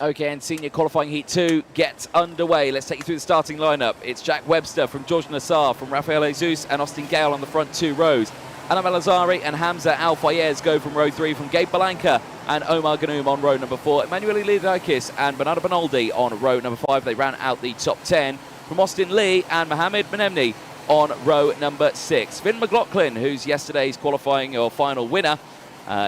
Okay, and senior qualifying heat 2 gets underway. Let's take you through the starting lineup. It's Jack Webster from George Nassar, from Rafael Jesus and Austin Gale on the front 2 rows. Adam Al-Azhari and Hamza Al-Fayez go from row 3, from Gabe Balanka and Omar Ganoum on row number 4. Emanuele Lidakis and Bernardo Bonaldi on row number 5. They round out the top 10. From Austin Lee and Mohamed Menemni on row number 6. Finn McLaughlin, who's yesterday's qualifying or final winner,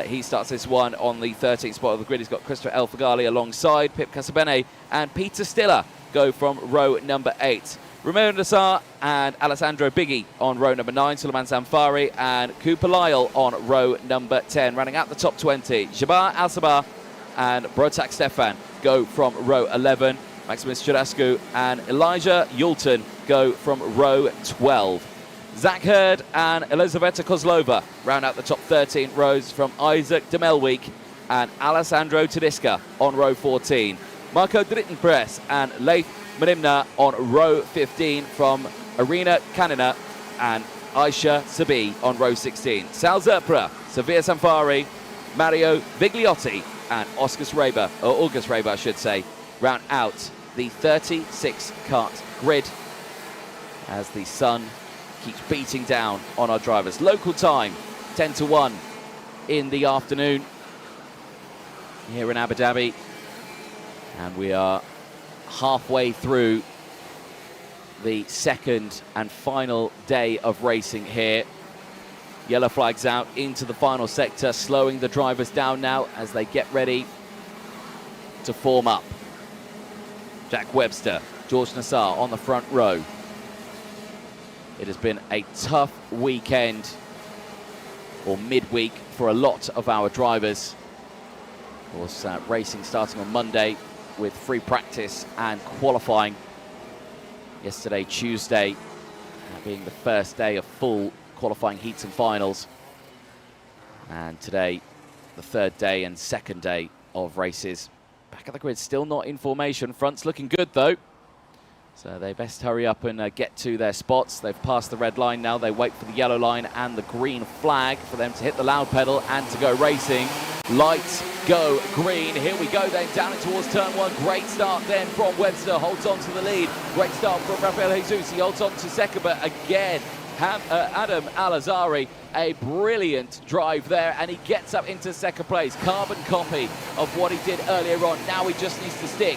he starts this one on the 13th spot of the grid. He's got Christopher El Fagali alongside. Pip Casabene and Peter Stiller go from row number 8. Romeo Nassar and Alessandro Biggie on row number 9. Suleiman Zamfari and Cooper Lyle on row number 10. Running out the top 20, Jabbar Al-Sabah and Brotak Stefan go from row 11. Maximus Churascu and Elijah Yulton go from row 12. Zach Hurd and Elizaveta Kozlova round out the top 13 rows, from Isaac Demelweek and Alessandro Tedesca on row 14. Marco Drittenpress and Leith Menimna on row 15, from Arena Kanina and Aisha Sabi on row 16. Sal Zerpra, Savia Samfari, Mario Vigliotti and August Raber, I should say, round out the 36 kart grid as the sun keeps beating down on our drivers. Local time, 10 to 1 in the afternoon here in Abu Dhabi. And we are halfway through the second and final day of racing here. Yellow flags out into the final sector, slowing the drivers down now as they get ready to form up. Jack Webster, George Nassar on the front row. It has been a tough weekend, or midweek, for a lot of our drivers. Of course, racing starting on Monday with free practice and qualifying. Yesterday, Tuesday, being the first day of full qualifying heats and finals. And today, the third day and second day of races. Back at the grid, still not in formation. Front's looking good, though. So they best hurry up and get to their spots. They've passed the red line now. They wait for the yellow line and the green flag for them to hit the loud pedal and to go racing. Lights go green. Here we go then, down towards turn 1. Great start then from Webster. Holds on to the lead. Great start from Rafael Jesus. He holds on to second, but again, Adam Al-Azhari, a brilliant drive there, and he gets up into second place. Carbon copy of what he did earlier on. Now he just needs to stick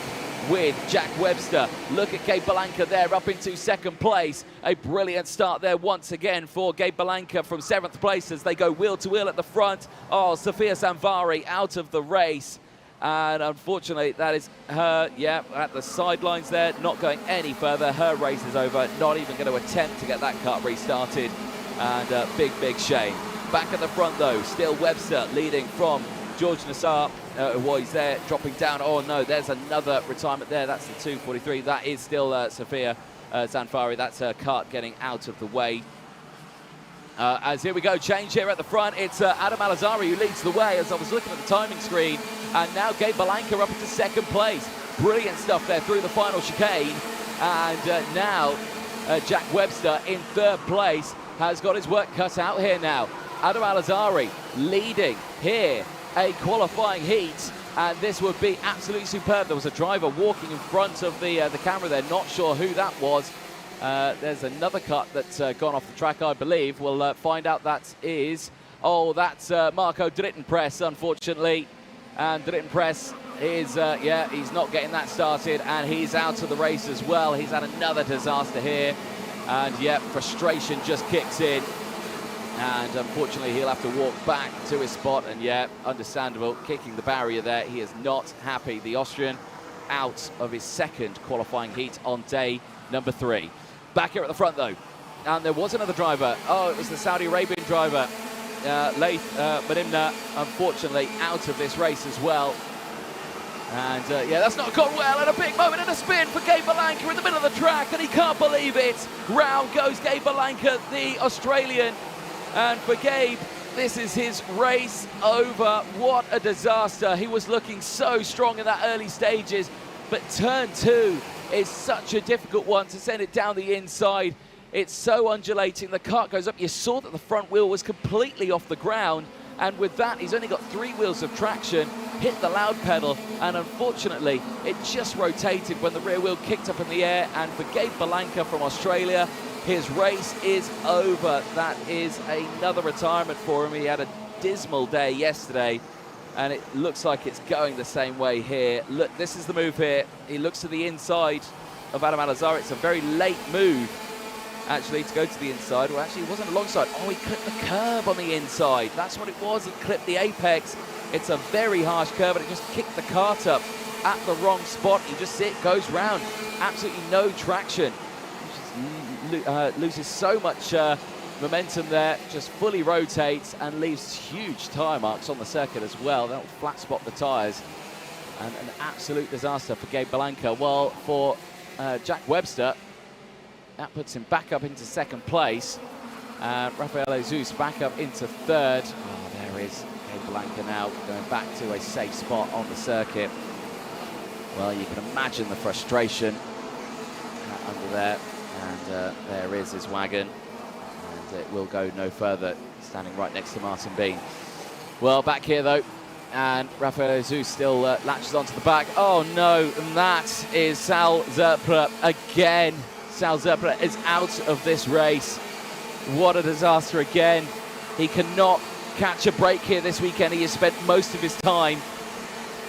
with Jack Webster. Look at Gabe Balanka there, up into second place. A brilliant start there once again for Gabe Balanka from 7th place as they go wheel to wheel at the front. Oh, Sophia Samvari out of the race. And unfortunately, that is her, at the sidelines there, not going any further. Her race is over, not even going to attempt to get that kart restarted. And big shame. Back at the front, though, still Webster leading from George Nassar. He's there, dropping down. Oh, no, there's another retirement there. That's the 243. That is still Sophia Zanfari. That's her kart getting out of the way. As here we go, change here at the front. It's Adam Al-Azhari who leads the way, as I was looking at the timing screen. And now Gabe Balanka up into second place. Brilliant stuff there through the final chicane. And now Jack Webster in third place has got his work cut out here now. Adam Al-Azhari leading here a qualifying heat. And this would be absolutely superb. There was a driver walking in front of the camera there. Not sure who that was. There's another cut that's gone off the track, I believe. We'll find out. That is, that's Marco Drittenpress, unfortunately. And Drittenpress is, he's not getting that started, and he's out of the race as well. He's had another disaster here, and frustration just kicks in. And unfortunately, he'll have to walk back to his spot, and understandable, kicking the barrier there. He is not happy. The Austrian out of his second qualifying heat on day number 3. Back here at the front, though, and there was another driver. Oh, it was the Saudi Arabian driver, Leith Menimna, unfortunately out of this race as well. And that's not gone well, and a big moment and a spin for Gabe Balanka in the middle of the track, and he can't believe it. Round goes Gabe Balanka, the Australian, and for Gabe, this is his race over. What a disaster. He was looking so strong in that early stages, but turn 2 is such a difficult one to send it down the inside. It's so undulating, the kart goes up. You saw that the front wheel was completely off the ground, and with that, he's only got 3 wheels of traction. hit the loud pedal, and unfortunately it just rotated when the rear wheel kicked up in the air. And for Gabe Balanka from Australia, his race is over. That is another retirement for him. He had a dismal day yesterday, and it looks like it's going the same way here. Look, this is the move here. He looks to the inside of Adam Al-Azhari. It's a very late move, actually, to go to the inside. Well, actually, it wasn't alongside. Oh, he clipped the curb on the inside. That's what it was. He clipped the apex. It's a very harsh curve, and it just kicked the kart up at the wrong spot. You just see it goes round. Absolutely no traction. Loses so much momentum there, just fully rotates and leaves huge tyre marks on the circuit as well. That'll flat spot the tyres, and an absolute disaster for Gabe Balanka. Well, for Jack Webster, that puts him back up into second place. Rafael Jesus back up into third. Oh, there is Gabe Balanka now going back to a safe spot on the circuit. Well, you can imagine the frustration under there. And there is his wagon, and it will go no further, standing right next to Martin Bean. Well, back here though, and Rafael Jesus still latches onto the back. Oh no, and that is Sal Zerpla again. Sal Zerpla is out of this race. What a disaster again. He cannot catch a break here this weekend. He has spent most of his time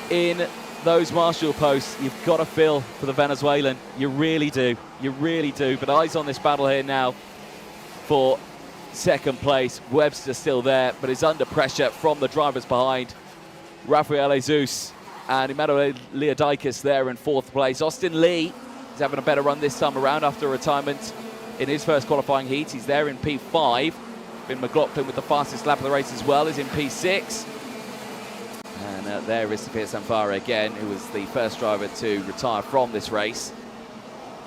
in those Marshall posts. You've got to feel for the Venezuelan. You really do. You really do. But eyes on this battle here now for second place. Webster still there, but is under pressure from the drivers behind. Rafael Jesus and Emmanuel Leodikis there in fourth place. Austin Lee is having a better run this time around after retirement in his first qualifying heat. He's there in P5. Finn McLaughlin with the fastest lap of the race as well is in P6. And there is Safir Samfara again, who was the first driver to retire from this race.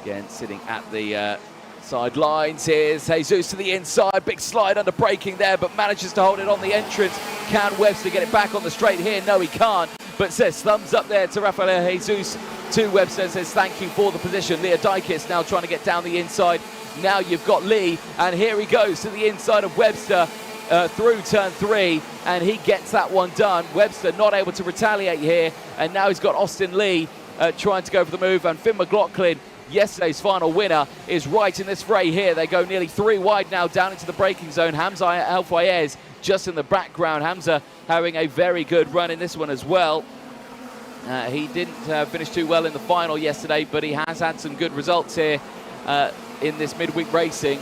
Again, sitting at the sidelines. Here's Jesus to the inside. Big slide under braking there, but manages to hold it on the entrance. Can Webster get it back on the straight here? No, he can't. But says thumbs up there to Rafael Jesus. To Webster, says thank you for the position. Leodikis now trying to get down the inside. Now you've got Lee, and here he goes to the inside of Webster. Through turn 3, and he gets that one done. Webster not able to retaliate here, and now he's got Austin Lee trying to go for the move, and Finn McLaughlin, yesterday's final winner, is right in this fray here. They go nearly 3 wide now down into the braking zone. Hamza Al-Fayez just in the background. Hamza having a very good run in this one as well. He didn't finish too well in the final yesterday, but he has had some good results here in this midweek racing.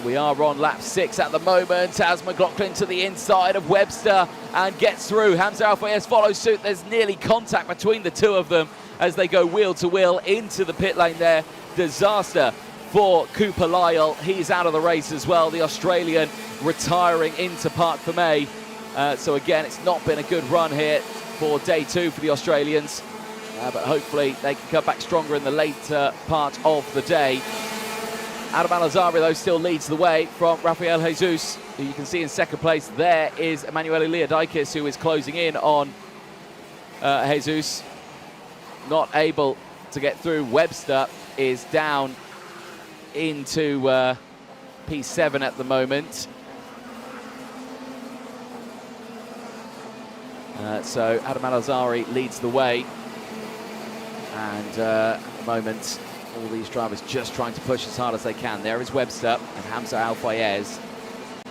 We are on lap 6 at the moment as McLaughlin to the inside of Webster and gets through. Hamza Al-Fayez follows suit. There's nearly contact between the two of them as they go wheel to wheel into the pit lane there. Disaster for Cooper Lyle. He's out of the race as well. The Australian retiring into Parc Fermé. So again, it's not been a good run here for day 2 for the Australians. But hopefully they can come back stronger in the later part of the day. Adam Al-Azhari, though, still leads the way from Rafael Jesus, who you can see in second place. There is Emmanuel Leodikis, who is closing in on Jesus. Not able to get through. Webster is down into P7 at the moment. So Adam Al-Azhari leads the way. And at the moment, all these drivers just trying to push as hard as they can. There is Webster and Hamza Al-Fayez.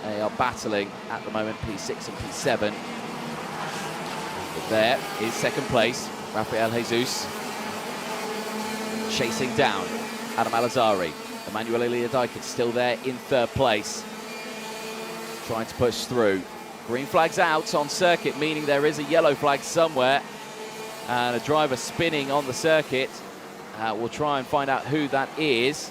They are battling at the moment, P6 and P7. But there is second place, Rafael Jesus. Chasing down Adam Al-Azhari. Emmanuel Leodikis still there in third place. Trying to push through. Green flag's out on circuit, meaning there is a yellow flag somewhere. And a driver spinning on the circuit. We'll try and find out who that is.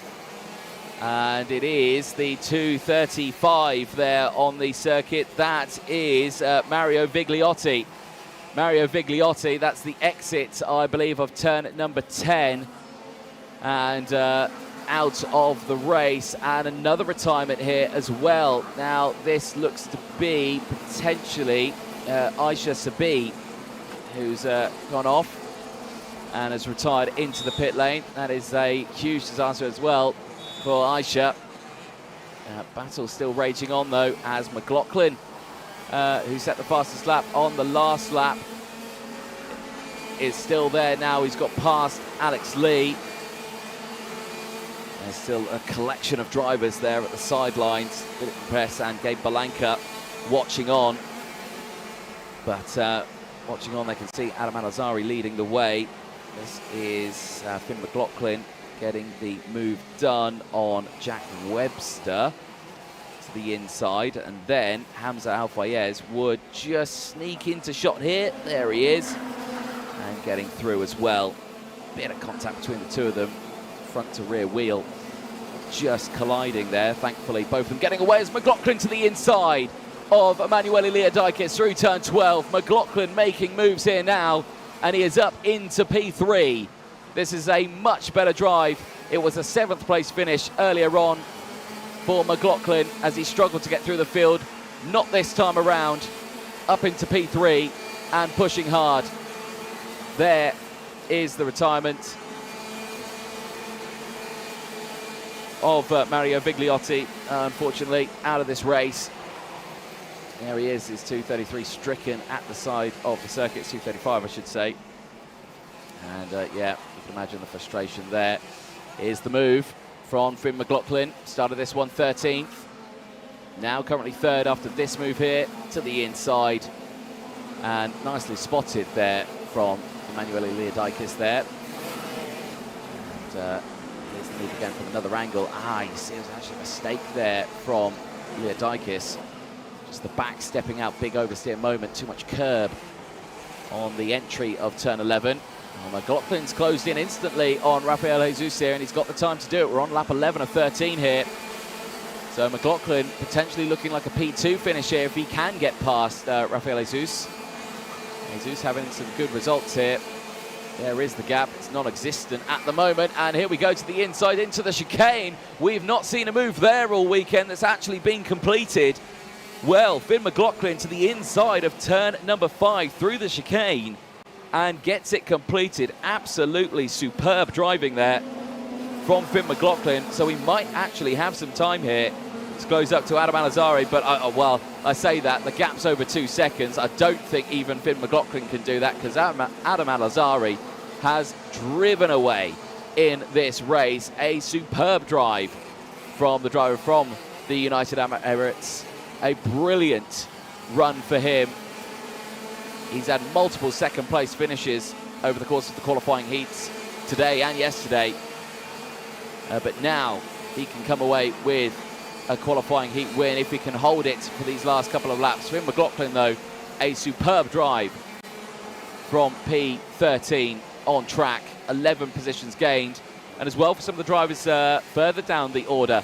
And it is the 2:35 there on the circuit. That is Mario Vigliotti. Mario Vigliotti, that's the exit, I believe, of turn number 10. And out of the race. And another retirement here as well. Now, this looks to be potentially Aisha Sabi, who's gone off and has retired into the pit lane. That is a huge disaster as well for Aisha. Battle still raging on though, as McLaughlin, who set the fastest lap on the last lap, is still there now. He's got past Alex Lee. There's still a collection of drivers there at the sidelines. Philip Press and Gabe Balanka watching on. But watching on, they can see Adam Al-Azhari leading the way. This is Finn McLaughlin getting the move done on Jack Webster to the inside, and then Hamza Al-Fayez would just sneak into shot here. There he is, and getting through as well. Bit of contact between the two of them, front to rear wheel just colliding there. Thankfully, both of them getting away as McLaughlin to the inside of Emanuele Leodikis through turn 12. McLaughlin making moves here now, and he is up into P3. This is a much better drive. It was a 7th place finish earlier on for McLaughlin as he struggled to get through the field. Not this time around. Up into P3 and pushing hard. There is the retirement of Mario Vigliotti, unfortunately out of this race. There he is 2:33 stricken at the side of the circuit. It's 2:35, I should say. And yeah, you can imagine the frustration there. Here's the move from Finn McLaughlin. Started this one 13th. Now currently 3rd after this move here to the inside. And nicely spotted there from Emanuele Leodikis there. And here's the move again from another angle. You see, it was actually a mistake there from Leodikis. Just the back stepping out, big oversteer moment, too much curb on the entry of turn 11. Well, McLaughlin's closed in instantly on Rafael Jesus here, and he's got the time to do it. We're on lap 11 of 13 here. So McLaughlin potentially looking like a P2 finish here if he can get past Rafael Jesus. Jesus having some good results here. There is the gap. It's non-existent at the moment. And here we go to the inside into the chicane. We've not seen a move there all weekend that's actually been completed. Well, Finn McLaughlin to the inside of turn number 5 through the chicane and gets it completed. Absolutely superb driving there from Finn McLaughlin. So we might actually have some time here to close up to Adam Al-Azhari. But, well, I say that. The gap's over 2 seconds. I don't think even Finn McLaughlin can do that because Adam Al-Azhari has driven away in this race. A superb drive from the driver from the United Arab Emirates. A brilliant run for him. He's had multiple second-place finishes over the course of the qualifying heats today and yesterday. But now he can come away with a qualifying heat win if he can hold it for these last couple of laps. Finn McLaughlin, though, a superb drive from P13 on track. 11 positions gained. And as well for some of the drivers further down the order.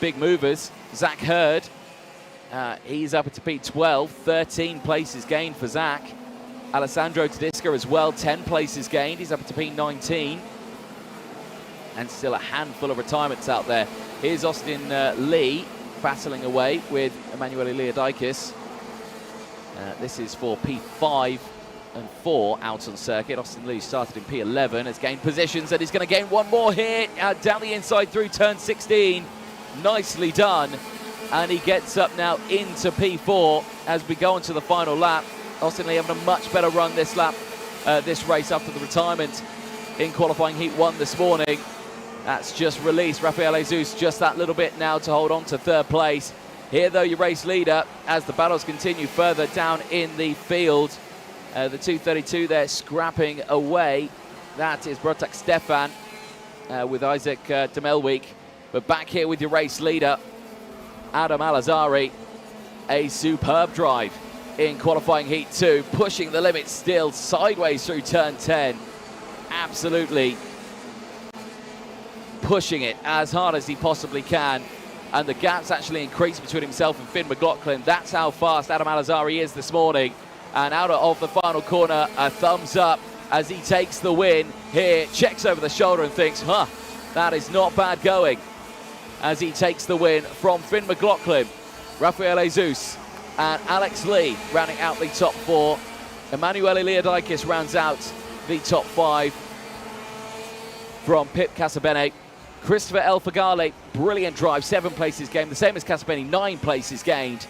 Big movers. Zach Hurd. He's up into P12, 13 places gained for Zach. Alessandro Tedesca as well, 10 places gained. He's up into P19. And still a handful of retirements out there. Here's Austin Lee battling away with Emanuele Leodikis. This is for P5 and 4 out on circuit. Austin Lee started in P11, has gained positions, and he's going to gain one more here down the inside through turn 16. Nicely done. And he gets up now into P4 as we go into the final lap. Austin Lee having a much better run this lap, this race after the retirement in qualifying heat 1 this morning. That's just released Rafael Jesus just that little bit now to hold on to 3rd place. Here, though, your race leader as the battles continue further down in the field. The 232 there scrapping away. That is Brotak Stefan with Isaac Demelweek. But back here with your race leader, Adam Al-Azhari, a superb drive in qualifying heat 2, pushing the limit still sideways through turn 10. Absolutely pushing it as hard as he possibly can. And the gap's actually increased between himself and Finn McLaughlin. That's how fast Adam Al-Azhari is this morning. And out of the final corner, a thumbs up as he takes the win here, checks over the shoulder and thinks, that is not bad going. As he takes the win from Finn McLaughlin, Rafael Jesus and Alex Lee rounding out the top 4. Emanuele Leodikis rounds out the top 5 from Pip Casabene. Christopher El Faghali, brilliant drive, 7 places gained, the same as Casabene, 9 places gained.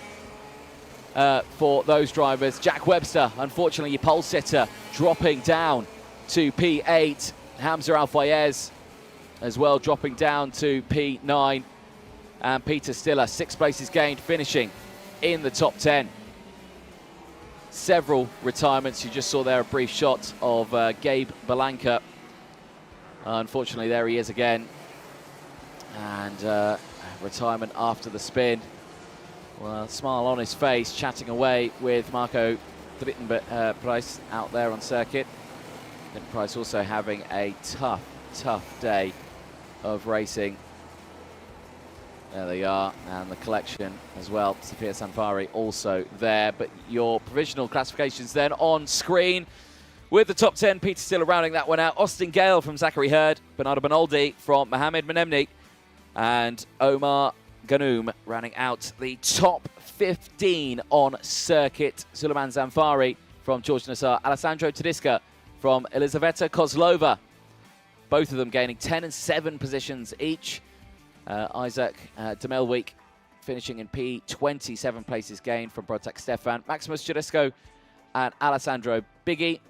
for those drivers. Jack Webster, unfortunately, your pole sitter, dropping down to P8. Hamza Al-Fayez as well, dropping down to P9. And Peter Stiller, 6 places gained, finishing in the top 10. Several retirements. You just saw there a brief shot of Gabe Belanca. Unfortunately, there he is again. And retirement after the spin. Well, smile on his face, chatting away with Marco Price out there on circuit. And Price also having a tough day of racing. There they are, and the collection as well. Sophia Sanfari also there. But your provisional classifications then on screen. With the top 10, Peter Stiller rounding that one out. Austin Gale from Zachary Hurd, Bernardo Bonaldi from Mohamed Menemni, and Omar Ganoum rounding out the top 15 on circuit. Suleiman Zanfari from George Nassar, Alessandro Tedesca from Elizaveta Kozlova. Both of them gaining 10 and 7 positions each. Isaac Demelweek finishing in P20, 7 places gained from Protek Stefan. Maximus Jurisco and Alessandro Biggie,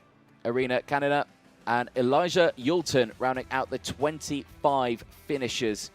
Irina Kanina, and Elijah Yulton rounding out the 25 finishers